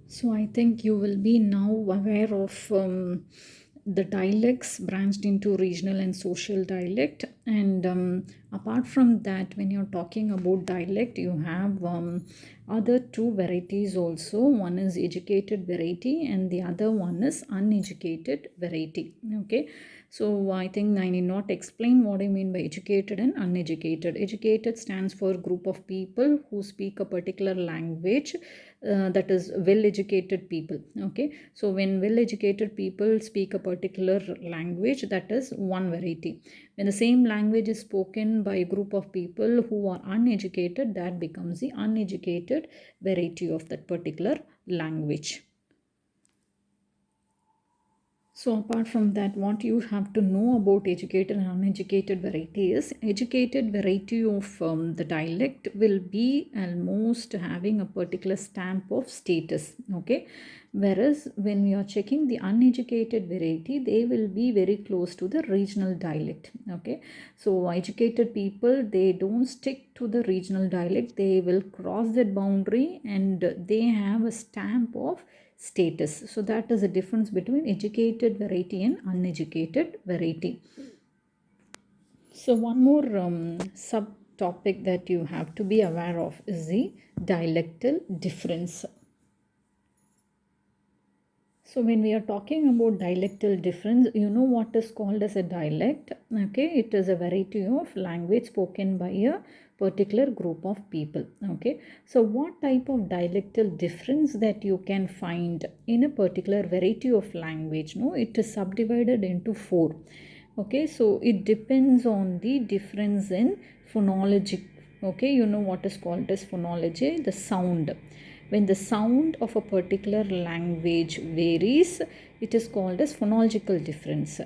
So I think you will be now aware of the dialects branched into regional and social dialect. And apart from that, when you're talking about dialect, you have other two varieties also. One is educated variety, and the other one is uneducated variety. Okay, so I think I need not explain what I mean by educated and uneducated. Educated stands for group of people who speak a particular language, that is well educated people. Okay, so when well educated people speak a particular language, that is one variety. When the same language is spoken by a group of people who are uneducated, that becomes the uneducated variety of that particular language. So apart from that, what you have to know about educated and uneducated variety is educated variety of the dialect will be almost having a particular stamp of status. Okay, whereas when we are checking the uneducated variety, they will be very close to the regional dialect. Okay, so educated people, they don't stick to the regional dialect, they will cross that boundary and they have a stamp of status. So that is the difference between educated variety and uneducated variety. So one more subtopic that you have to be aware of is the dialectal difference. So when we are talking about dialectal difference, you know what is called as a dialect. Okay, it is a variety of language spoken by a particular group of people. Okay, so what type of dialectal difference that you can find in a particular variety of language? No, it is subdivided into four. Okay, so it depends on the difference in phonology. Okay, you know what is called as phonology, the sound. When the sound of a particular language varies, it is called as phonological difference.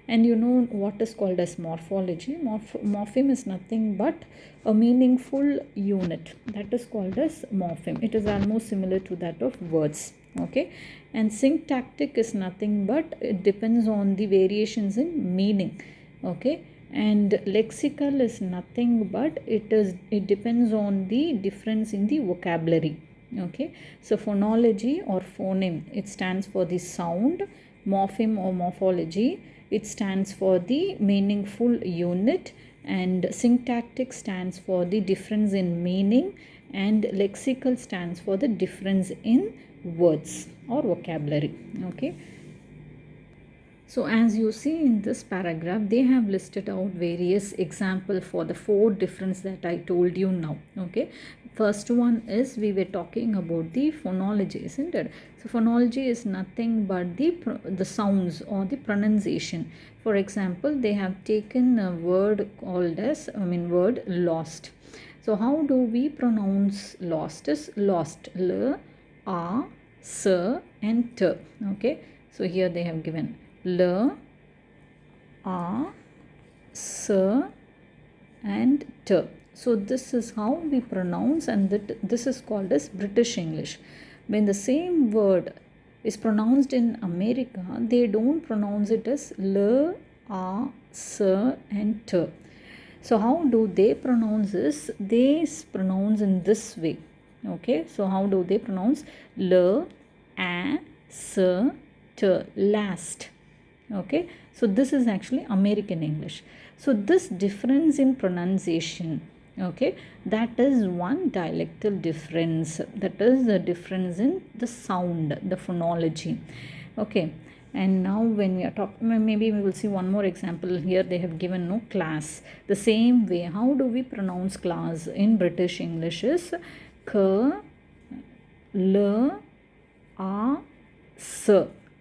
And you know what is called as morphology. Morpheme is nothing but a meaningful unit. That is called as morpheme. It is almost similar to that of words. Okay, and syntactic is nothing but it depends on the variations in meaning. Okay, and lexical is nothing but it depends on the difference in the vocabulary. Okay, so phonology or phoneme, it stands for the sound. Morpheme or morphology, it stands for the meaningful unit, and syntactic stands for the difference in meaning, and lexical stands for the difference in words or vocabulary. Okay, so as you see in this paragraph, they have listed out various examples for the four difference that I told you now. Okay, first one is we were talking about the phonology, isn't it? So phonology is nothing but the sounds or the pronunciation. For example, they have taken a word called as word lost. So how do we pronounce lost? Is lost, l, a, s, and t. Okay, so here they have given L, A, S, and T. So this is how we pronounce, and this is called as British English. When the same word is pronounced in America, they don't pronounce it as L, A, S, and T. So how do they pronounce this? They pronounce in this way. Okay, so how do they pronounce? L, A, S, T, last. Okay, so this is actually American English. So this difference in pronunciation, okay, that is one dialectal difference. That is the difference in the sound, the phonology. Okay, and now when we are talking, maybe we will see one more example here. They have given no class. The same way, how do we pronounce class in British English is k, l, a, s,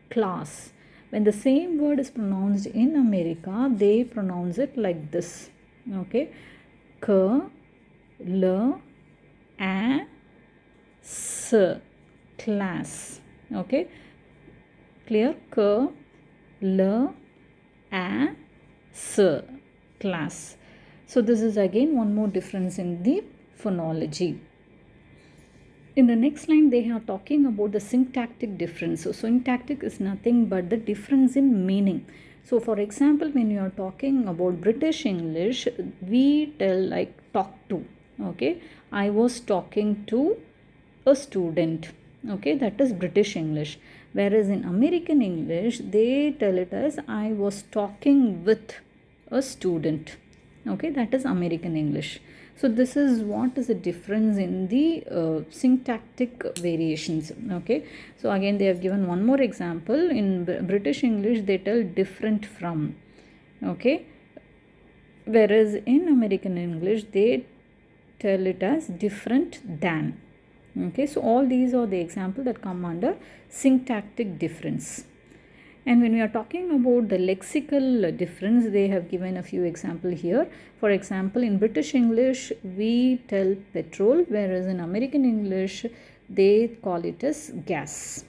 class. When the same word is pronounced in America, they pronounce it like this. Okay, k, l, a, s, class. Okay, clear? K, l, a, s, class. So this is again one more difference in the phonology. In the next line, they are talking about the syntactic difference. So syntactic is nothing but the difference in meaning. So for example, when you are talking about British English, we tell like talk to. Okay, I was talking to a student. Okay, that is British English. Whereas in American English, they tell it as I was talking with a student. Okay, that is American English. So this is what is the difference in the syntactic variations. Okay, so again they have given one more example. In British English, they tell different from. Okay, whereas in American English, they tell it as different than. Okay, so all these are the examples that come under syntactic difference. And when we are talking about the lexical difference, they have given a few examples here. For example, in British English, we tell petrol, whereas in American English, they call it as gas.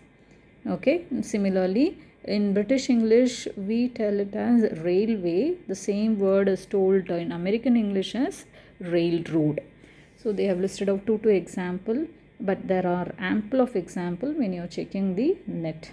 Okay, and similarly, in British English, we tell it as railway. The same word is told in American English as railroad. So they have listed out two example, but there are ample of example when you're checking the net.